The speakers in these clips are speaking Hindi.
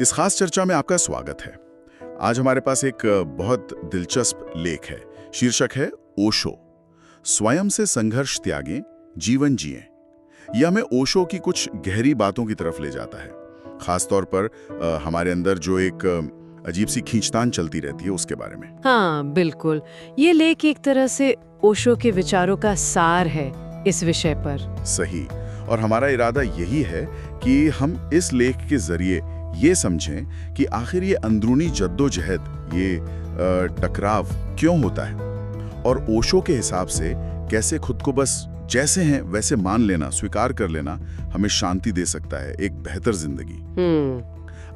इस खास चर्चा में आपका स्वागत है। आज हमारे पास एक बहुत दिलचस्प लेख है। शीर्षक है ओशो, स्वयं से संघर्ष त्यागें, जीवन जिएं। यह हमें ओशो की कुछ गहरी बातों की तरफ ले जाता है, खासतौर पर हमारे अंदर जो एक अजीब सी खींचतान चलती रहती है उसके बारे में। हाँ बिल्कुल, ये लेख एक तरह से ओशो के विचारों का सार है इस विषय पर। सही। और हमारा इरादा यही है कि हम इस लेख के जरिए ये समझें कि आखिर ये अंदरूनी जद्दोजहद, ये टकराव क्यों होता है, और ओशो के हिसाब से कैसे खुद को बस जैसे हैं वैसे मान लेना, स्वीकार कर लेना हमें शांति दे सकता है, एक बेहतर जिंदगी।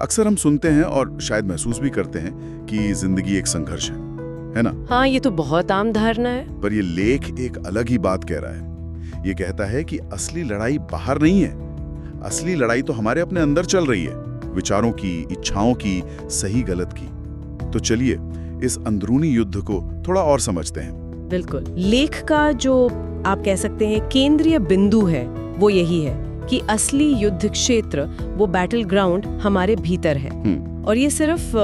अक्सर हम सुनते हैं और शायद महसूस भी करते हैं कि जिंदगी एक संघर्ष है ना? हाँ, ये तो बहुत आम धारणा है। पर ये लेख एक अलग ही बात कह रहा है। ये कहता है कि असली लड़ाई बाहर नहीं है, असली लड़ाई तो हमारे अपने अंदर चल रही है, विचारों की, इच्छाओं की, सही गलत की। तो चलिए इस अंदरूनी युद्ध को थोड़ा और समझते हैं। बिल्कुल। लेख का जो आप कह सकते हैं केंद्रीय बिंदु है वो यही है कि असली युद्ध क्षेत्र, वो बैटल ग्राउंड हमारे भीतर है। और ये सिर्फ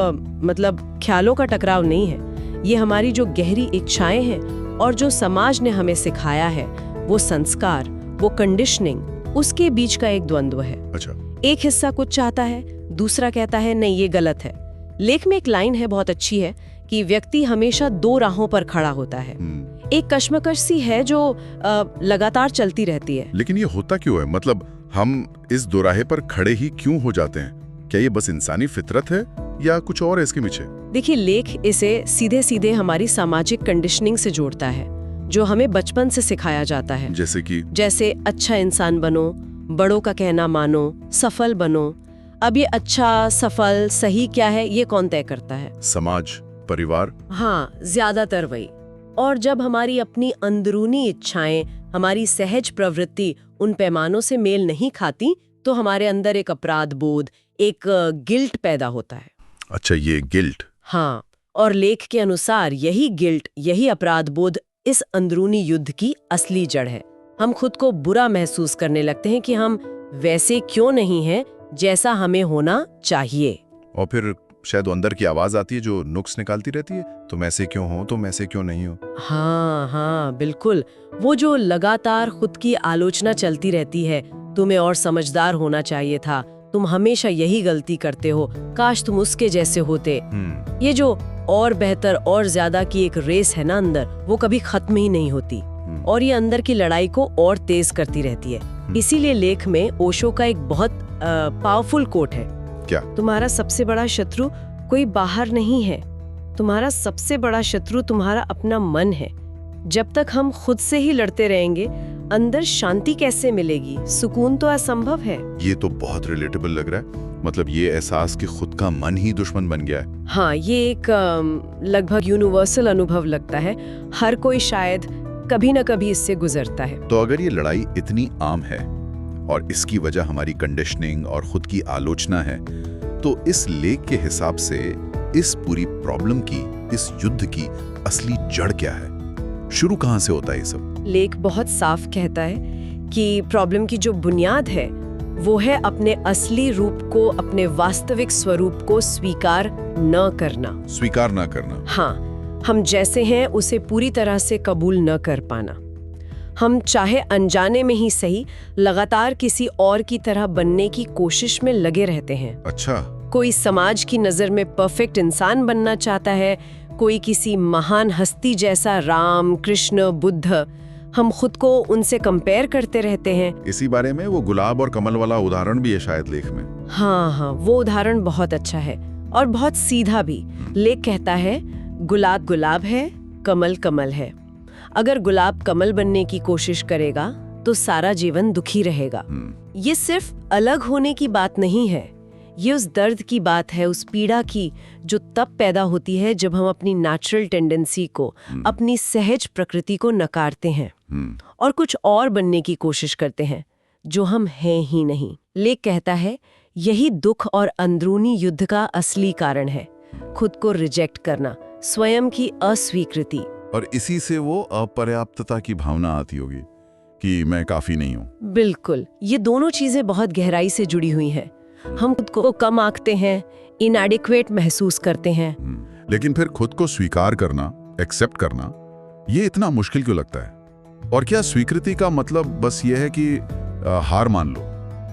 मतलब ख्यालों का टकराव नहीं है, ये हमारी जो गहरी इच्छाएं हैं और जो समाज ने हमें सिखाया है, वो संस्कार, वो कंडीशनिंग, उसके बीच का एक द्वंद्व है। अच्छा। एक हिस्सा कुछ चाहता है, दूसरा कहता है नहीं ये गलत है। लेख में एक लाइन है, बहुत अच्छी है, कि व्यक्ति हमेशा दो राहों पर खड़ा होता है। एक कश्मकश सी है जो लगातार चलती रहती है। लेकिन ये होता क्यों है? मतलब हम इस दोराहे पर खड़े ही क्यों हो जाते हैं? क्या ये बस इंसानी फितरत है या कुछ और है इसके पीछे? देखिए, लेख इसे सीधे सीधे हमारी सामाजिक कंडीशनिंग से जोड़ता है, जो हमें बचपन से सिखाया जाता है। जैसे अच्छा इंसान बनो, बड़ों का कहना मानो, सफल बनो। अब ये अच्छा, सफल, सही क्या है, ये कौन तय करता है? समाज, परिवार। हाँ, ज्यादातर वही। और जब हमारी अपनी अंदरूनी इच्छाएं, हमारी सहज प्रवृत्ति उन पैमानों से मेल नहीं खाती, तो हमारे अंदर एक अपराध बोध, एक गिल्ट पैदा होता है। अच्छा, ये गिल्ट। हाँ, और लेख के अनुसार यही गिल्ट, यही अपराध बोध इस अंदरूनी युद्ध की असली जड़ है। हम खुद को बुरा महसूस करने लगते हैं कि हम वैसे क्यों नहीं हैं जैसा हमें होना चाहिए। और फिर शायद अंदर की आवाज आती है जो नुक्स निकालती रहती है, तुम ऐसे क्यों हो, तुम ऐसे क्यों नहीं हो। हाँ, बिल्कुल। वो जो लगातार खुद की आलोचना चलती रहती है, तुम्हें और समझदार होना चाहिए था, तुम हमेशा यही गलती करते हो, काश तुम उसके जैसे होते। ये जो और बेहतर और ज्यादा की एक रेस है ना अंदर, वो कभी खत्म ही नहीं होती, और ये अंदर की लड़ाई को और तेज करती रहती है। इसीलिए लेख में ओशो का एक बहुत पावरफुल कोट है। क्या? तुम्हारा सबसे बड़ा शत्रु कोई बाहर नहीं है, तुम्हारा सबसे बड़ा शत्रु तुम्हारा अपना मन है। जब तक हम खुद से ही लड़ते रहेंगे, अंदर शांति कैसे मिलेगी? सुकून तो असंभव है। ये तो बहुत रिलेटेबल लग रहा है। मतलब ये एहसास कि खुद का मन ही दुश्मन बन गया है। हाँ, ये एक लगभग यूनिवर्सल अनुभव लगता है। हर कोई शायद कभी न कभी इससे गुजरता है। तो अगर ये लड़ाई इतनी आम है और इसकी वजह हमारी कंडीशनिंग और खुद की आलोचना है, तो इस लेख के हिसाब से इस पूरी प्रॉब्लम की, इस युद्ध की असली जड़ क्या है? शुरू कहाँ से होता है ये सब? लेख बहुत साफ कहता है कि प्रॉब्लम की जो बुनियाद है वो है अपने असली रूप को, अपने वास्तविक स्वरूप को स्वीकार न करना। स्वीकार न करना। हाँ, हम जैसे हैं उसे पूरी तरह से कबूल न कर पाना। हम चाहे अनजाने में ही सही, लगातार किसी और की तरह बनने की कोशिश में लगे रहते हैं। अच्छा। कोई समाज की नजर में परफेक्ट इंसान बनना चाहता है, कोई किसी महान हस्ती जैसा, राम, कृष्ण, बुद्ध। हम खुद को उनसे कंपेयर करते रहते हैं। इसी बारे में वो गुलाब और कमल वाला उदाहरण भी है शायद लेख में। हाँ, वो उदाहरण बहुत अच्छा है और बहुत सीधा भी। लेख कहता है गुलाब गुलाब है, कमल कमल है। अगर गुलाब कमल बनने की कोशिश करेगा तो सारा जीवन दुखी रहेगा। ये सिर्फ अलग होने की बात नहीं है, ये उस दर्द की बात है, उस पीड़ा की, जो तब पैदा होती है जब हम अपनी नेचुरल टेंडेंसी को, अपनी सहज प्रकृति को नकारते हैं और कुछ और बनने की कोशिश करते हैं जो हम हैं ही नहीं। लेख कहता है यही दुख और अंदरूनी युद्ध का असली कारण है, खुद को रिजेक्ट करना, स्वयं की अस्वीकृति। और इसी से वो अपर्याप्तता की भावना आती होगी कि मैं काफी नहीं हूँ। बिल्कुल, ये दोनों चीजें बहुत गहराई से जुड़ी हुई हैं। हम खुद को कम आंकते हैं, इनएडिक्वेट महसूस करते हैं। लेकिन फिर खुद को स्वीकार करना, एक्सेप्ट करना, ये इतना मुश्किल क्यों लगता है? और क्या स्वीकृति का मतलब बस ये है कि हार मान लो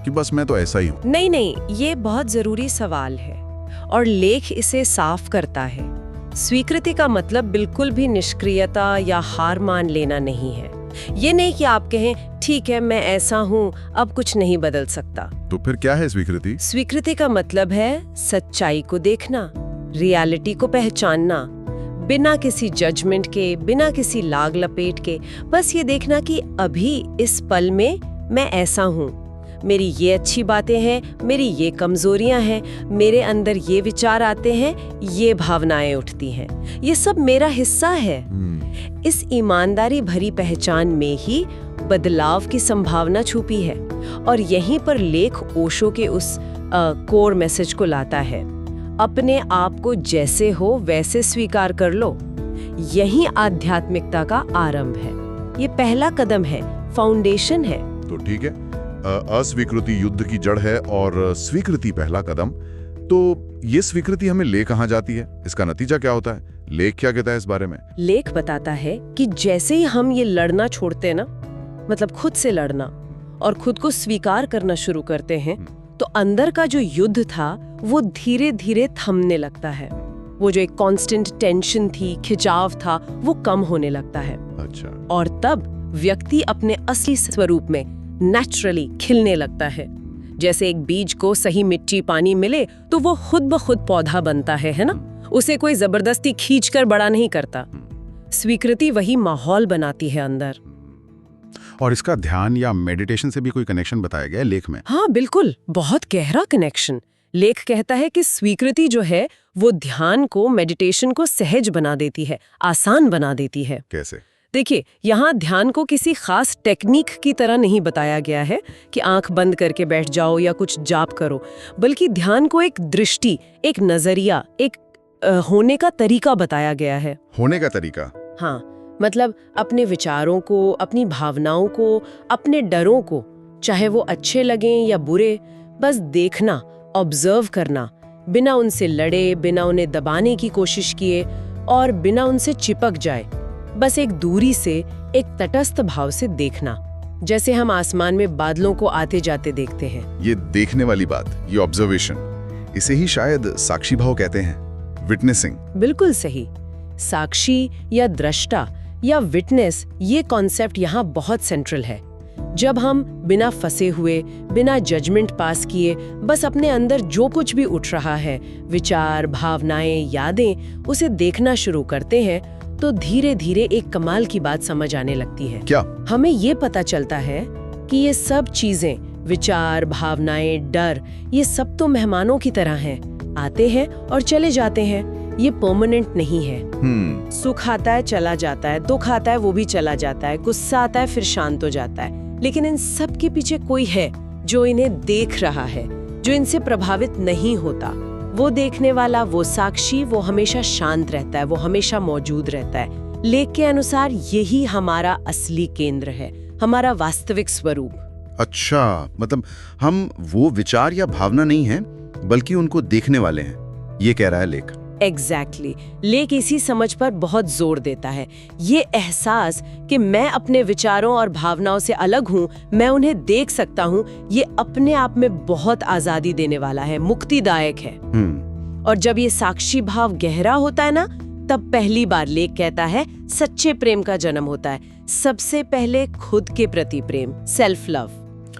कि बस मैं तो ऐसा ही हूं? नहीं नहीं, ये बहुत जरूरी सवाल है और लेख इसे साफ करता है। स्वीकृति का मतलब बिल्कुल भी निष्क्रियता या हार मान लेना नहीं है। ये नहीं कि आप कहें ठीक है मैं ऐसा हूं, अब कुछ नहीं बदल सकता। तो फिर क्या है स्वीकृति? स्वीकृति का मतलब है सच्चाई को देखना, रियलिटी को पहचानना, बिना किसी जजमेंट के, बिना किसी लाग लपेट के, बस ये देखना कि अभी इस पल में मैं ऐसा हूँ, मेरी ये अच्छी बातें हैं, मेरी ये कमजोरियां हैं, मेरे अंदर ये विचार आते हैं, ये भावनाएं उठती हैं, ये सब मेरा हिस्सा है। इस ईमानदारी भरी पहचान में ही बदलाव की संभावना छुपी है और यहीं पर लेख ओशो के उस कोर मैसेज को लाता है, अपने आप को जैसे हो वैसे स्वीकार कर लो। यही आध्यात्मिकता का आरंभ है, ये पहला कदम है, फाउंडेशन है। तो ठीक है, अस्वीकृति युद्ध की जड़ है और स्वीकृति पहला कदम। तो ये स्वीकृति हमें ले कहां जाती है? इसका नतीजा क्या होता है? लेख क्या कहता है इस बारे में? लेख बताता है कि जैसे ही हम ये लड़ना छोड़ते हैं ना, मतलब खुद से लड़ना और खुद को स्वीकार करना शुरू करते हैं, तो अंदर का जो युद्ध था वो धीरे धीरे थमने लगता है। वो जो एक कांस्टेंट टेंशन थी, खिंचाव था, वो कम होने लगता है। अच्छा। और तब व्यक्ति अपने असली स्वरूप में नेचुरली खिलने लगता है। जैसे एक बीज को सही मिट्टी पानी मिले तो वो खुद ब खुद पौधा बनता है ना? उसे कोई जबरदस्ती खींचकर बड़ा नहीं करता। स्वीकृति वही माहौल बनाती है अंदर। और इसका ध्यान या मेडिटेशन से भी कोई कनेक्शन बताया गया है लेख में? हाँ बिल्कुल, बहुत गहरा कनेक्शन। लेख कहता है कि स्वीकृति जो है वो ध्यान को, मेडिटेशन को सहज बना देती है, आसान बना देती है। कैसे? देखिए, यहाँ ध्यान को किसी खास टेक्निक की तरह नहीं बताया गया है कि आंख बंद करके बैठ जाओ या कुछ जाप करो, बल्कि ध्यान को एक दृष्टि, एक नजरिया, एक होने का तरीका बताया गया है। होने का तरीका? हाँ, मतलब अपने विचारों को, अपनी भावनाओं को, अपने डरों को, चाहे वो अच्छे लगें या बुरे, बस देखना, ऑब्जर्व करना, बिना उनसे लड़े, बिना उन्हें दबाने की कोशिश किए और बिना उनसे चिपक जाए, बस एक दूरी से, एक तटस्थ भाव से देखना, जैसे हम आसमान में बादलों को आते जाते देखते हैं। ये देखने वाली बात, ये ऑब्जर्वेशन, इसे ही शायद साक्षी भाव कहते हैं, विटनेसिंग। बिल्कुल सही। साक्षी या दृष्टा या विटनेस, ये कॉन्सेप्ट यहाँ बहुत सेंट्रल है। जब हम बिना फंसे हुए, बिना जजमेंट पास किए, बस अपने अंदर जो कुछ भी उठ रहा है, विचार, भावनाएं, यादें, उसे देखना शुरू करते हैं, तो धीरे धीरे एक कमाल की बात समझ आने लगती है। क्या? हमें ये पता चलता है कि ये सब चीजें, विचार, भावनाएं, डर, ये सब तो मेहमानों की तरह हैं, आते हैं और चले जाते हैं, ये परमानेंट नहीं है। सुख आता है, चला जाता है, दुख आता है, वो भी चला जाता है, गुस्सा आता है, फिर शांत हो जाता है, लेकिन इन सब के पीछे कोई है जो इन्हें देख रहा है, जो इनसे प्रभावित नहीं होता। वो देखने वाला, वो साक्षी, वो हमेशा शांत रहता है, वो हमेशा मौजूद रहता है। लेख के अनुसार यही हमारा असली केंद्र है, हमारा वास्तविक स्वरूप। अच्छा, मतलब हम वो विचार या भावना नहीं हैं, बल्कि उनको देखने वाले हैं, ये कह रहा है लेख। एग्जैक्टली। लेख इसी समझ पर बहुत जोर देता है। ये एहसास कि मैं अपने विचारों और भावनाओं से अलग हूँ, मैं उन्हें देख सकता हूँ, ये अपने आप में बहुत आजादी देने वाला है, मुक्तिदायक है। और जब ये साक्षी भाव गहरा होता है ना, तब पहली बार लेख कहता है सच्चे प्रेम का जन्म होता है। सबसे पहले खुद के प्रति प्रेम, सेल्फ लव।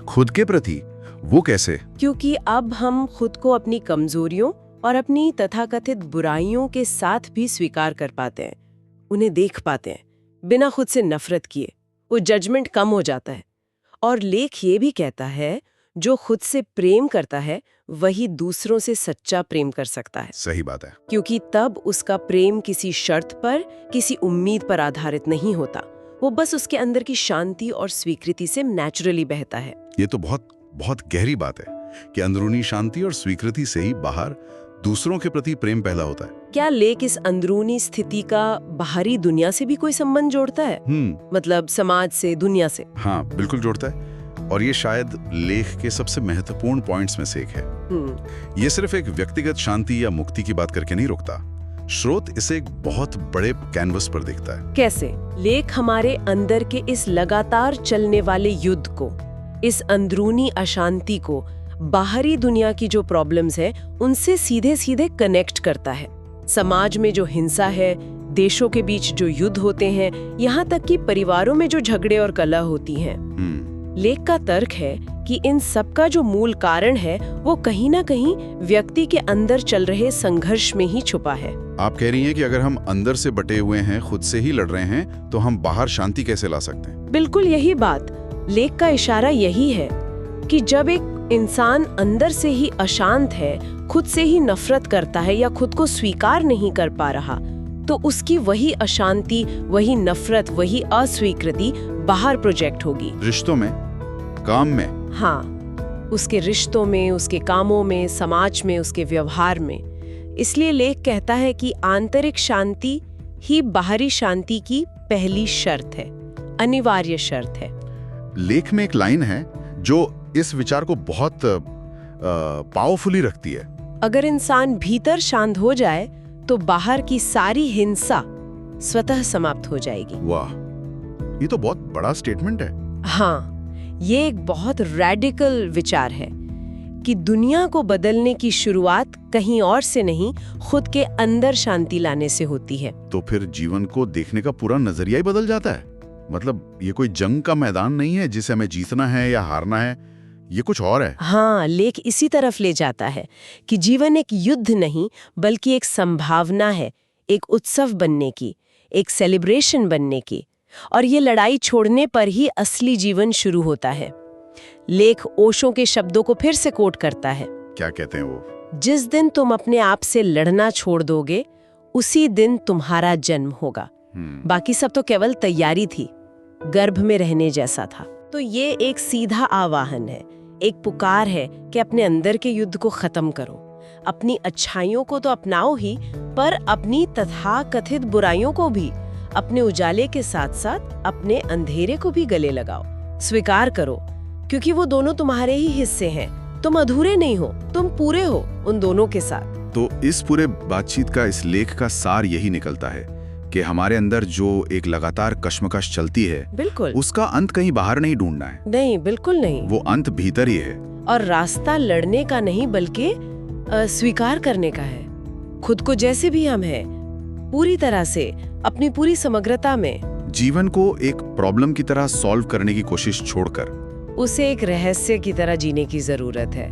खुद के प्रति? वो कैसे? क्योंकि अब हम खुद को अपनी कमजोरियों और अपनी तथाकथित बुराइयों के साथ भी स्वीकार कर पाते हैं, उन्हें देख पाते हैं, बिना खुद से नफरत किए। वो जजमेंट कम हो जाता है। और लेख ये भी कहता है, जो खुद से प्रेम करता है वही दूसरों से सच्चा प्रेम कर सकता है। सही बात है। क्योंकि तब उसका प्रेम किसी शर्त पर, किसी उम्मीद पर आधारित नहीं होता, वो बस उसके अंदर की शांति और स्वीकृति से नेचुरली बहता है। ये तो बहुत बहुत गहरी बात है कि अंदरूनी शांति और स्वीकृति से ही बाहर दूसरों के प्रति प्रेम पैदा होता है। क्या लेख इस अंदरूनी स्थिति का बाहरी दुनिया से भी कोई संबंध जोड़ता है? मतलब समाज से, दुनिया से? हाँ, बिल्कुल जोड़ता है। और ये शायद लेख के सबसे महत्वपूर्ण पॉइंट्स में से एक है। ये सिर्फ एक व्यक्तिगत शांति या मुक्ति की बात करके नहीं रुकता। स्रोत इसे एक बहुत बड़े कैनवस पर देखता है। कैसे? लेख हमारे अंदर के इस लगातार चलने वाले युद्ध को, इस अंदरूनी अशांति को, बाहरी दुनिया की जो प्रॉब्लम्स है उनसे सीधे सीधे कनेक्ट करता है। समाज में जो हिंसा है, देशों के बीच जो युद्ध होते हैं, यहाँ तक कि परिवारों में जो झगड़े और कलह होती हैं। लेख का तर्क है कि इन सब का जो मूल कारण है वो कहीं ना कहीं व्यक्ति के अंदर चल रहे संघर्ष में ही छुपा है। आप कह रही हैं कि अगर हम अंदर से बटे हुए हैं, खुद से ही लड़ रहे हैं, तो हम बाहर शांति कैसे ला सकते हैं? बिल्कुल यही बात। लेख का इशारा यही है कि जब एक इंसान अंदर से ही अशांत है, खुद से ही नफरत करता है या खुद को स्वीकार नहीं कर पा रहा, तो उसकी वही अशांति, वही नफरत, वही अस्वीकृति बाहर प्रोजेक्ट होगी। रिश्तों में, काम में। हाँ, उसके रिश्तों में, उसके कामों में, समाज में, उसके व्यवहार में। इसलिए लेख कहता है कि आंतरिक शांति ही बाहरी शांति की पहली शर्त है, अनिवार्य शर्त है। लेख में एक लाइन है जो इस विचार को बहुत पावरफुली रखती है। अगर इंसान भीतर शांत हो जाए तो बाहर की सारी हिंसा स्वतः समाप्त हो जाएगी। वाह, ये तो बहुत बड़ा स्टेटमेंट है। हाँ, ये एक बहुत रैडिकल विचार है कि दुनिया को बदलने की शुरुआत कहीं और से नहीं, खुद के अंदर शांति लाने से होती है। तो फिर जीवन को देखने का पूरा नजरिया ही बदल जाता है। मतलब ये कोई जंग का मैदान नहीं है जिसे हमें जीतना है या हारना है, ये कुछ और है। हाँ, लेख इसी तरफ ले जाता है कि जीवन एक युद्ध नहीं बल्कि एक संभावना है, एक उत्सव बनने की, एक सेलिब्रेशन बनने की। और ये लड़ाई छोड़ने पर ही असली जीवन शुरू होता है। लेख ओशो के शब्दों को फिर से कोट करता है। क्या कहते हैं वो? जिस दिन तुम अपने आप से लड़ना छोड़ दोगे, उसी दिन तुम्हारा जन्म होगा। बाकी सब तो केवल तैयारी थी, गर्भ में रहने जैसा था। तो ये एक सीधा आह्वान है, एक पुकार है कि अपने अंदर के युद्ध को खत्म करो। अपनी अच्छाइयों को तो अपनाओ ही, पर अपनी तथाकथित बुराइयों को भी, अपने उजाले के साथ साथ अपने अंधेरे को भी गले लगाओ। स्वीकार करो, क्योंकि वो दोनों तुम्हारे ही हिस्से हैं। तुम अधूरे नहीं हो, तुम पूरे हो उन दोनों के साथ। तो इस पूरे बातचीत का, इस लेख का सार यही निकलता है कि हमारे अंदर जो एक लगातार कश्मकश चलती है, बिल्कुल, उसका अंत कहीं बाहर नहीं ढूंढना है। नहीं, बिल्कुल नहीं। वो अंत भीतर ही है। और रास्ता लड़ने का नहीं बल्कि स्वीकार करने का है। खुद को जैसे भी हम हैं, पूरी तरह से, अपनी पूरी समग्रता में। जीवन को एक प्रॉब्लम की तरह सॉल्व करने की कोशिश छोड़कर उसे एक रहस्य की तरह जीने की जरूरत है।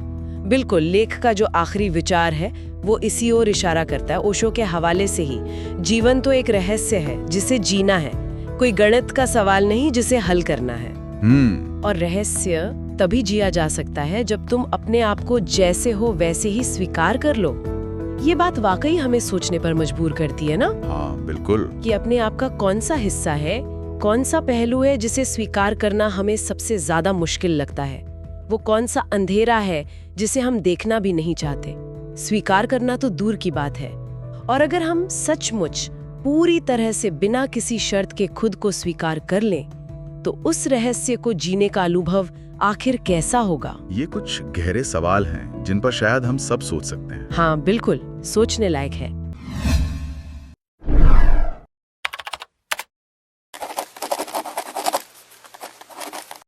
बिल्कुल, लेख का जो आखिरी विचार है वो इसी ओर इशारा करता है। ओशो के हवाले से ही, जीवन तो एक रहस्य है जिसे जीना है, कोई गणित का सवाल नहीं जिसे हल करना है। और रहस्य तभी जिया जा सकता है जब तुम अपने आप को जैसे हो वैसे ही स्वीकार कर लो। ये बात वाकई हमें सोचने पर मजबूर करती है ना? हाँ, बिल्कुल। कि अपने आप का कौन सा हिस्सा है, कौन सा पहलू है जिसे स्वीकार करना हमें सबसे ज्यादा मुश्किल लगता है। वो कौन सा अंधेरा है जिसे हम देखना भी नहीं चाहते। स्वीकार करना तो दूर की बात है। और अगर हम सचमुच पूरी तरह से बिना किसी शर्त के खुद को स्वीकार कर लें, तो उस रहस्य को जीने का अनुभव आखिर कैसा होगा? ये कुछ गहरे सवाल हैं जिन पर शायद हम सब सोच सकते हैं। हाँ, बिल्कुल, सोचने लायक है।